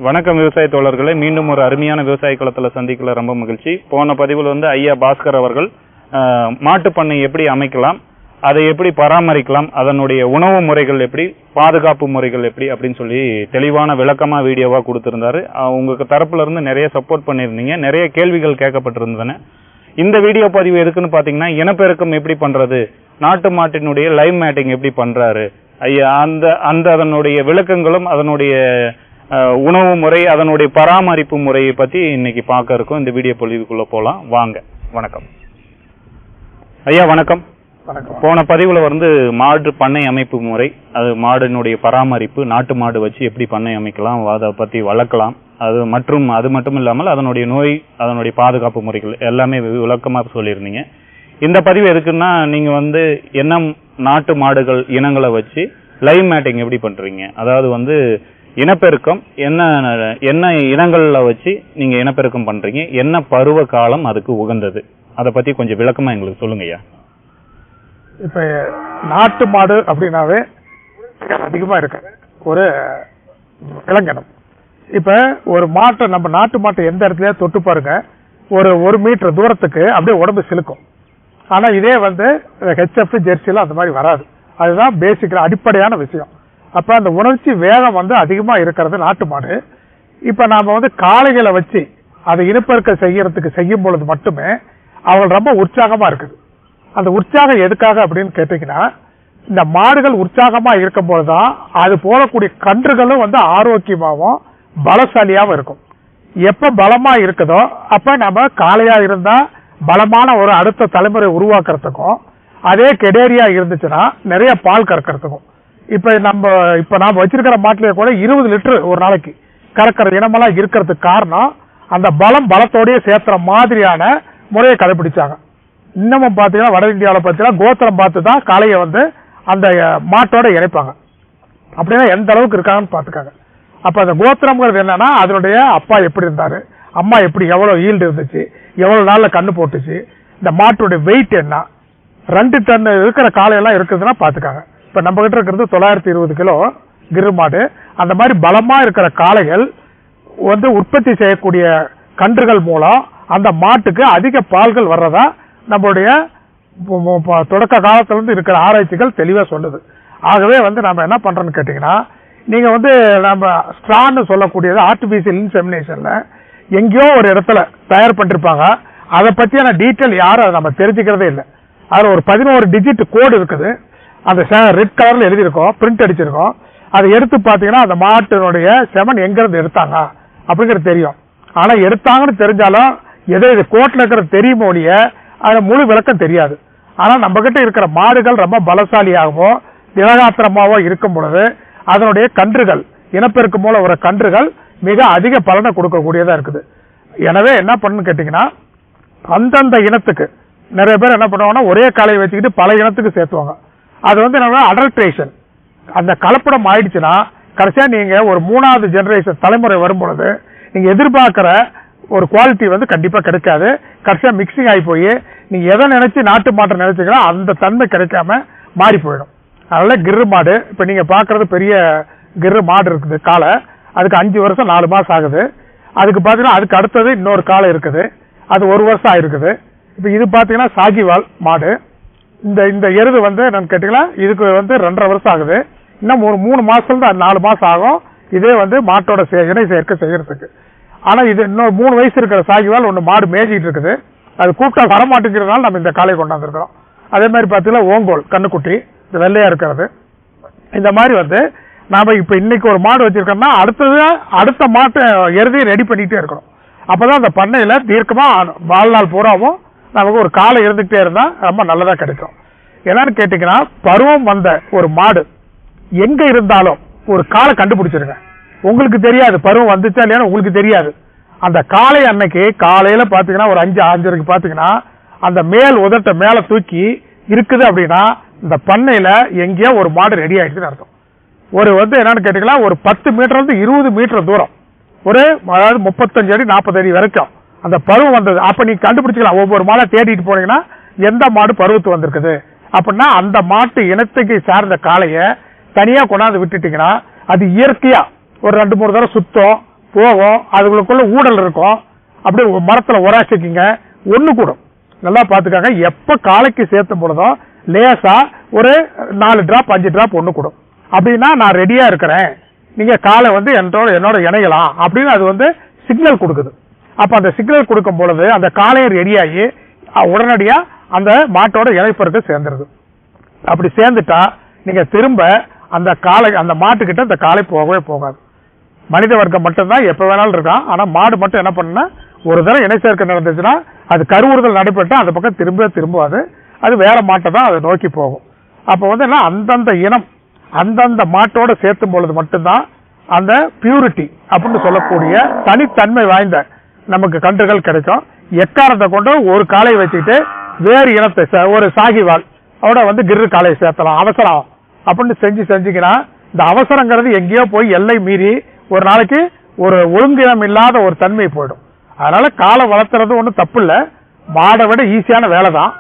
வணக்கம் விவசாய தோழர்களே, மீண்டும் ஒரு அருமையான விவசாய களத்தில் சந்திக்கல ரொம்ப மகிழ்ச்சி. போன பதிவில் ஐயா பாஸ்கர் அவர்கள் மாட்டு பண்ணை எப்படி அமைக்கலாம், அதை எப்படி பராமரிக்கலாம், அதனுடைய உணவு முறைகள் எப்படி, பாதுகாப்பு முறைகள் எப்படி அப்படின்னு சொல்லி தெளிவான விளக்கமா வீடியோவா கொடுத்திருந்தாரு. உங்களுக்கு தரப்புல இருந்து நிறைய சப்போர்ட் பண்ணியிருந்தீங்க, நிறைய கேள்விகள் கேட்கப்பட்டிருந்தன. இந்த வீடியோ பதிவு எதுக்குன்னு பாத்தீங்கன்னா, இனப்பெருக்கம் எப்படி பண்றது, நாட்டு மாட்டினுடைய லைவ் மேட்டிங் எப்படி பண்றாரு ஐயா, அந்த அதனுடைய விளக்கங்களும் அதனுடைய உணவு முறை அதனுடைய பராமரிப்பு முறையை பத்தி இன்னைக்கு பார்க்க இருக்கோம். இந்த வீடியோ பதிவுக்குள்ள போலாம் வாங்க. வணக்கம் ஐயா. வணக்கம். போன பதிவுல மாடு பண்ணை அமைப்பு முறை, அது மாடினுடைய பராமரிப்பு, நாட்டு மாடு வச்சு எப்படி பண்ணை அமைக்கலாம், அதை பத்தி வளர்க்கலாம், அது மட்டும் இல்லாமல் அதனுடைய நோய், அதனுடைய பாதுகாப்பு முறைகள் எல்லாமே விளக்கமா சொல்லியிருந்தீங்க. இந்த பதிவு எதுக்குன்னா, நீங்க என்ன நாட்டு மாடுகள் இனங்களை வச்சு லைவ் மேட்டிங் எப்படி பண்றீங்க, அதாவது இனப்பெருக்கம் என்ன இனங்கள்ல வச்சு நீங்க இனப்பெருக்கம் பண்றீங்க, என்ன பருவ காலம் அதுக்கு உகந்தது, அதை பத்தி கொஞ்சம் விளக்கமா எங்களுக்கு சொல்லுங்க ஐயா. இப்ப நாட்டு மாடு அப்படின்னாவே அதிகமா இருக்கு ஒரு இளங்கணம். இப்ப ஒரு மாட்டை, நம்ம நாட்டு மாட்டை எந்த இடத்துல தொட்டு பாருங்க, ஒரு 1 மீட்டர் தூரத்துக்கு அப்படியே உடம்பு சிலுக்கும். ஆனா இதே ஹெச்எஃப் ஜெர்சில அந்த மாதிரி வராது. அதுதான் பேசிக் அடிப்படையான விஷயம். அப்ப அந்த உணர்ச்சி வேகம் அதிகமா இருக்கிறது நாட்டு மாடு. இப்ப நாம காளைகளை வச்சு அதை இனப்பெருக்க செய்யும் பொழுது மட்டுமே அவர்கள் ரொம்ப உற்சாகமா இருக்குது. அந்த உற்சாகம் எதுக்காக அப்படின்னு கேட்டீங்கன்னா, இந்த மாடுகள் உற்சாகமா இருக்கும் போதுதான் அது போடக்கூடிய கன்றுகளும் ஆரோக்கியமாகவும் பலசாலியாவும் இருக்கும். எப்ப பலமா இருக்குதோ அப்ப நம்ம காளையா இருந்தா பலமான ஒரு அடுத்த தலைமுறை உருவாக்குறதுக்கும், அதே கெடேரியா இருந்துச்சுன்னா நிறைய பால் கறக்கிறதுக்கும். இப்ப நாம வச்சிருக்கிற மாட்டிலேயே கூட 20 லிட்டர் ஒரு நாளைக்கு கறக்கிற இனமெல்லாம் இருக்கிறதுக்கு காரணம் அந்த பலத்தோடய சேர்த்துற மாதிரியான முறையை கடைபிடிச்சாங்க. இன்னமும் பாத்தீங்கன்னா வட இந்தியாவில் பாத்தீங்கன்னா கோத்திரம் பார்த்துதான் காளையை அந்த மாட்டோட இணைப்பாங்க. அப்படின்னா எந்த அளவுக்கு இருக்காங்கன்னு பாத்துக்காங்க. அப்ப அந்த கோத்திரம்ங்கிறது என்னன்னா, அதனுடைய அப்பா எப்படி இருந்தாரு, அம்மா எப்படி, எவ்வளவு ஈல்டு இருந்துச்சு, எவ்வளவு நாள்ல கண்ணு போட்டுச்சு, இந்த மாட்டோட வெயிட் என்ன, 2 டன் இருக்கிற காளையெல்லாம் இருக்குதுன்னா பாத்துக்காங்க. இப்ப நம்ம கிட்ட இருக்கிறது 920 கிலோ கிரு மாடு. அந்த மாதிரி பலமா இருக்கிற காளைகள் உற்பத்தி செய்யக்கூடிய கன்றுகள் மூலம் அந்த மாட்டுக்கு அதிக பால்கள் வர்றதா நம்மளுடைய தொடக்க காலத்துல இருந்து இருக்கிற ஆராய்ச்சிகள் தெளிவா சொல்லுது. ஆகவே நாம என்ன பண்றோம்னு கேட்டீங்கன்னா, நீங்க நம்ம ஸ்ட்ரான்னு சொல்லக்கூடியது ஆர்டிபிஷியல் இன்செமினேஷன்ல எங்கேயோ ஒரு இடத்துல தயார் பண்ணிருப்பாங்க. அதை பத்தியான டீட்டெயில் யாரும் அதை நம்ம தெரிஞ்சுக்கிறதே இல்லை. அதுல ஒரு 11 டிஜிட் கோடு இருக்குது. அந்த ரெட் கலர்ல எழுதியிருக்கோம், பிரிண்ட் அடிச்சிருக்கோம். அதை எடுத்து பாத்தீங்கன்னா அந்த மாட்டினுடைய செமன் எங்க இருந்து எடுத்தாங்க அப்படிங்கிறது தெரியும். ஆனா எடுத்தாங்கன்னு தெரிஞ்சாலும் எதோ இது கோட்ல இருக்கிறது தெரியுமோ ஒழிய அதுல முழு விளக்கம் தெரியாது. ஆனா நம்ம கிட்ட இருக்கிற மாடுகள் ரொம்ப பலசாலியாகவோ திலகாத்திரமாவோ இருக்கும் பொழுது அதனுடைய கன்றுகள், இனப்பெருக்கம் மூலம் ஒரு கன்றுகள் மிக அதிக பலனை கொடுக்கக்கூடியதா இருக்குது. எனவே என்ன பண்ணு கேட்டீங்கன்னா, அந்தந்த இனத்துக்கு நிறைய பேர் என்ன பண்ணுவாங்கன்னா, ஒரே காளையை வச்சுக்கிட்டு பல இனத்துக்கு சேர்த்துவாங்க. அது அடல்ட்ரேஷன், அந்த கலப்படம் ஆயிடுச்சுன்னா கடைசியா நீங்க ஒரு 3வது ஜெனரேஷன் தலைமுறை வரும் பொழுது நீங்க எதிர்பார்க்கிற ஒரு குவாலிட்டி கண்டிப்பா கிடைக்காது. கடைசியா மிக்சிங் ஆகி போய் நீங்க எதை நினைச்சு நாட்டு மாட்டை நினைச்சீங்கன்னா அந்த தன்மை கிடைக்காம மாறி போயிடும். அதனால கிரு மாடு, இப்ப நீங்க பாக்குறது பெரிய கிரு மாடு இருக்குது காளை, அதுக்கு 5 வருஷம் 4 மாசம் ஆகுது. அதுக்கு பாத்தீங்கன்னா அதுக்கு அடுத்தது இன்னொரு காளை இருக்குது, அது 1 வருஷம் ஆயிருக்குது. இப்ப இது பாத்தீங்கன்னா சாகிவால் மாடு. இந்த எருது என்னன்னு கேட்டீங்கன்னா இதுக்கு 2.5 வருஷம் ஆகுது. இன்னும் ஒரு 3 மாசத்துல 4 மாசம் ஆகும் இதே மாட்டோட இணை சேர்க்கை செய்யறதுக்கு. ஆனா இது இன்னொரு 3 வயசு இருக்கிற சாகிவால் ஒண்ணு மாடு மேய்ச்சிட்டு இருக்குது. அது கூப்பிட்டா வரமாட்டேங்கிறதுனால நம்ம இந்த காளை கொண்டாந்துருக்கிறோம். அதே மாதிரி பாத்தீங்கன்னா ஓங்கோல் கண்ணுக்குட்டி, இது வெள்ளையா இருக்கிறது. இந்த மாதிரி நாம இப்ப இன்னைக்கு ஒரு மாடு வச்சிருக்கோம்னா அடுத்த மாட்டை எருதையும் ரெடி பண்ணிட்டே இருக்கணும். அப்பதான் அந்த பண்ணையில தீர்க்கமா வாழ்நாள் பூராவும் நமக்கு ஒரு காலை இருந்துகிட்டே இருந்தா ரொம்ப நல்லதா கிடைக்கும். என்னன்னு கேட்டீங்கன்னா, பருவம் வந்த ஒரு மாடு எங்க இருந்தாலும் ஒரு காலை கண்டுபிடிச்சிருங்க. உங்களுக்கு தெரியாது பருவம் வந்துச்சா இல்லையா, உங்களுக்கு தெரியாது. அந்த காலை அன்னைக்கு காலையில பாத்தீங்கன்னா ஒரு 5:05 பாத்தீங்கன்னா அந்த மேல் உதட்ட மேல தூக்கி இருக்குது அப்படின்னா இந்த பண்ணையில எங்கேயோ ஒரு மாடு ரெடி ஆயிடுச்சுன்னு அர்த்தம். ஒரு என்னன்னு கேட்டீங்கன்னா ஒரு 10 மீட்டர் 20 மீட்டர் தூரம், அதாவது 35 அடி 40 அடி வரைக்கும் அந்த பருவம் வந்தது. அப்ப நீ கண்டுபிடிச்சிக்கலாம், ஒவ்வொரு மாடை தேடிட்டு போனீங்கன்னா எந்த மாடு பருவத்து வந்திருக்குது அப்படின்னா அந்த மாட்டு இனத்துக்கு சார்ந்த காளைய தனியா கொண்டாந்து விட்டுட்டீங்கன்னா அது இயற்கையா ஒரு 2-3 தடவை சுத்தம் போகும், அதுக்குள்ள ஊடல் இருக்கும், அப்படியே மரத்துல உராசிக்கிங்க ஒண்ணு கூடும். நல்லா பாத்துக்காங்க. எப்ப காலைக்கு சேர்த்தும் பொழுதோ லேசா ஒரு 4 டிராப் 5 டிராப் ஒண்ணு கூடும். அப்படின்னா நான் ரெடியா இருக்கிறேன், நீங்க காலை வந்து என்னோட இணையலாம் அப்படின்னு அது வந்து சிக்னல் கொடுக்குது. அப்ப அந்த சிக்னல் கொடுக்கும் பொழுது அந்த காலையை ரெடியாகி உடனடியா அந்த மாட்டோட இணைப்பருக்கு சேர்ந்துருது. அப்படி சேர்ந்துட்டா நீங்க திரும்ப அந்த காலை அந்த மாட்டுக்கிட்ட அந்த காலை போகவே போகாது. மனித வர்க்கம் மட்டும்தான் எப்ப வேணாலும் இருக்கான். ஆனா மாடு மட்டும் என்ன பண்ணுன்னா ஒரு தடவை இணை சேர்க்கை நடந்துச்சுன்னா அது கருவுறுதல் நடைபெற்றா அந்த பக்கம் திரும்பாது, அது வேற மாட்டை தான் அதை நோக்கி போகும். அப்ப வந்து என்ன அந்தந்த இனம் அந்தந்த மாட்டோட சேர்த்தும் பொழுது மட்டும்தான் அந்த பியூரிட்டி அப்படின்னு சொல்லக்கூடிய தனித்தன்மை வாய்ந்த நமக்கு கன்றுகள் கிடைக்கும். எக்காரத்தை கொண்டு ஒரு காலையை வச்சுக்கிட்டு வேறு இனத்தை ஒரு சாகிவால் அவட வந்து கிரு காலையை சேர்த்தலாம் அவசரம் அப்படின்னு செஞ்சீங்கன்னா இந்த அவசரங்கிறது எங்கேயோ போய் எல்லை மீறி ஒரு நாளைக்கு ஒரு ஒழுங்கினம் இல்லாத ஒரு தன்மை போயிடும். அதனால காலை வளர்த்துறது ஒன்றும் தப்பு இல்லை, மாடை விட ஈஸியான வேலை தான்.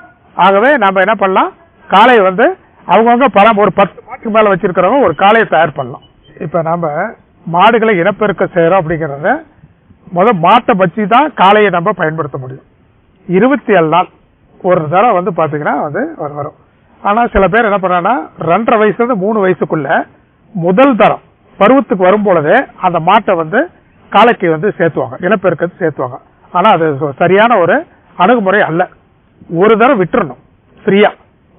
ஆகவே நம்ம என்ன பண்ணலாம், காலையை வந்து அவங்கவுங்க ஒரு 10 மாட்டுக்கு மேல வச்சிருக்கிறவங்க ஒரு காலையை தயார் பண்ணலாம். இப்ப நம்ம மாடுகளை இனப்பெருக்க செய்யறோம் அப்படிங்கறத மாட்டை வச்சு தான் காலையை நம்ம பயன்படுத்த முடியும். 27 நாள் ஒரு தடவை வந்து பாத்தீங்கன்னா வந்து வரும். ஆனா சில பேர் என்ன பண்றாங்கன்னா 2.5 வயசுல இருந்து 3 வயசுக்குள்ள முதல் தரம் பருவத்துக்கு வரும் பொழுதே அந்த மாட்டை வந்து காலைக்கு வந்து சேர்த்துவாங்க, இனப்பெருக்கத்தை சேர்த்துவாங்க. ஆனா அது சரியான ஒரு அணுகுமுறை அல்ல. ஒரு தடவை விட்டுறணும் ஃப்ரீயா,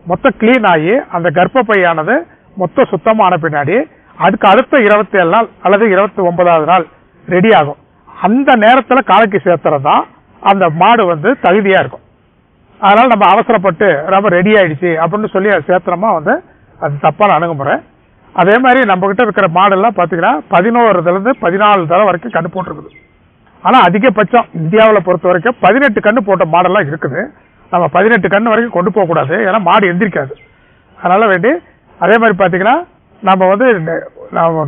மொத்தம் கிளீன் ஆகி அந்த கர்ப்பப்பையானது மொத்தம் சுத்தமான பின்னாடி அதுக்கு அடுத்த 27 நாள் அல்லது 29வது நாள் ரெடி ஆகும். அந்த நேரத்துல காலைக்கு சேர்த்துறதுதான் அந்த மாடு வந்து தகுதியா இருக்கும். அதனால நம்ம அவசரப்பட்டு ரொம்ப ரெடி ஆயிடுச்சு அப்படின்னு சொல்லி அது சேர்த்துறோமா வந்து அது தப்பான அணுகுமுறை. அதே மாதிரி நம்ம கிட்ட இருக்கிற மாடெல்லாம் பாத்தீங்கன்னா 11 இருந்து 14 தடவை வரைக்கும் கண்ணு போட்டிருக்குது. ஆனா அதிகபட்சம் இந்தியாவில் பொறுத்த வரைக்கும் 18 கண்ணு போட்ட மாடெல்லாம் இருக்குது. நம்ம 18 கண்ணு வரைக்கும் கொண்டு போக கூடாது, ஏன்னா மாடு எந்திரிக்காது. அதனால வேண்டி அதே மாதிரி பாத்தீங்கன்னா நம்ம வந்து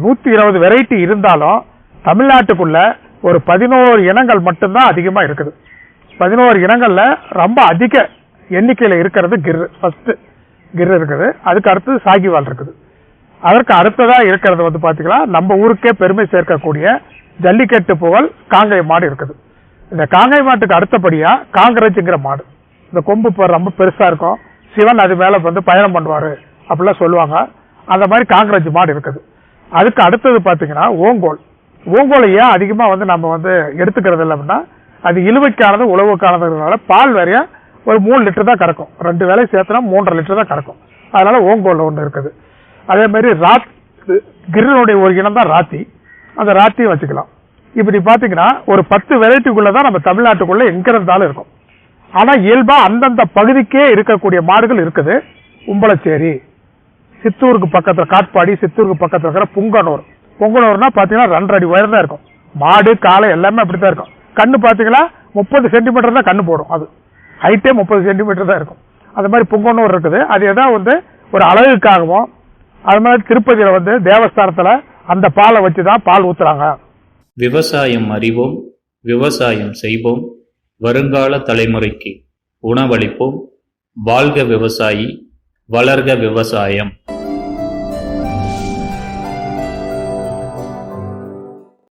120 வெரைட்டி இருந்தாலும் தமிழ்நாட்டுக்குள்ள ஒரு 11 இனங்கள் மட்டும்தான் அதிகமா இருக்குது. 11 இனங்கள்ல ரொம்ப அதிக எண்ணிக்கையில இருக்கிறது ஃபர்ஸ்ட் கிர் இருக்குது. அதுக்கு அடுத்தது சாகிவால் இருக்குது. அதற்கு அடுத்ததா இருக்கிறது வந்து பாத்தீங்கன்னா நம்ம ஊருக்கே பெருமை சேர்க்கக்கூடிய ஜல்லிக்கட்டு புகழ் காங்கை மாடு இருக்குது. இந்த காங்கை மாட்டுக்கு அடுத்தபடியா காங்கிரஜ்ங்கிற மாடு, இந்த கொம்பு ரொம்ப பெருசா இருக்கும், சிவன் அது மேல வந்து பயணம் பண்ணுவாரு அப்படிலாம் சொல்லுவாங்க. அந்த மாதிரி காங்கிரஜ் மாடு இருக்குது. அதுக்கு அடுத்தது பாத்தீங்கன்னா ஓங்கோலை ஏன் அதிகமா வந்து நம்ம வந்து எடுத்துக்கிறது இல்லை அப்படின்னா அது இழுவைக்கானது உழவுக்கானதுனால பால் வேறையா ஒரு 3 லிட்டர் தான் கறக்கும். 2 வேலை சேர்த்தனா 3.5 லிட்டர் தான் கறக்கும். அதனால ஓங்கோல் ஒண்ணு இருக்குது. அதே மாதிரி கிரினுடைய ஒரு இனம் தான் ராத்தி, அந்த ராத்தியும் வச்சுக்கலாம். இப்படி பாத்தீங்கன்னா ஒரு 10 வெரைட்டிக்குள்ளதான் நம்ம தமிழ்நாட்டுக்குள்ள எங்க இருந்தாலும் இருக்கும். ஆனா இயல்பா அந்தந்த பகுதிக்கே இருக்கக்கூடிய மாடுகள் இருக்குது. உம்பளச்சேரி, சித்தூருக்கு பக்கத்துல காட்பாடி, சித்தூருக்கு பக்கத்துல இருக்கிற பொங்கனூர்னா பாத்தீங்கன்னா 2 அடி உயரம் தான் இருக்கும். மாடு காலை எல்லாமே அப்படித்தான் இருக்கும். கண்ணு பாத்தீங்கன்னா 30 சென்டிமீட்டர் தான் கண்ணு போடும். அது ஹைட்டே 30 சென்டிமீட்டர் தான் இருக்கும். அது மாதிரி பொங்கனூர் இருக்குது. அது ஏதாவது வந்து ஒரு அழகுக்காகவும், அது மாதிரி திருப்பதியில வந்து தேவஸ்தானத்துல அந்த பாலை வச்சுதான் பால் ஊத்துறாங்க. விவசாயம் அறிவோம், விவசாயம் செய்வோம், வருங்கால தலைமுறைக்கு உணவளிப்போம். வாழ்க விவசாயி, வளர்க விவசாயம்.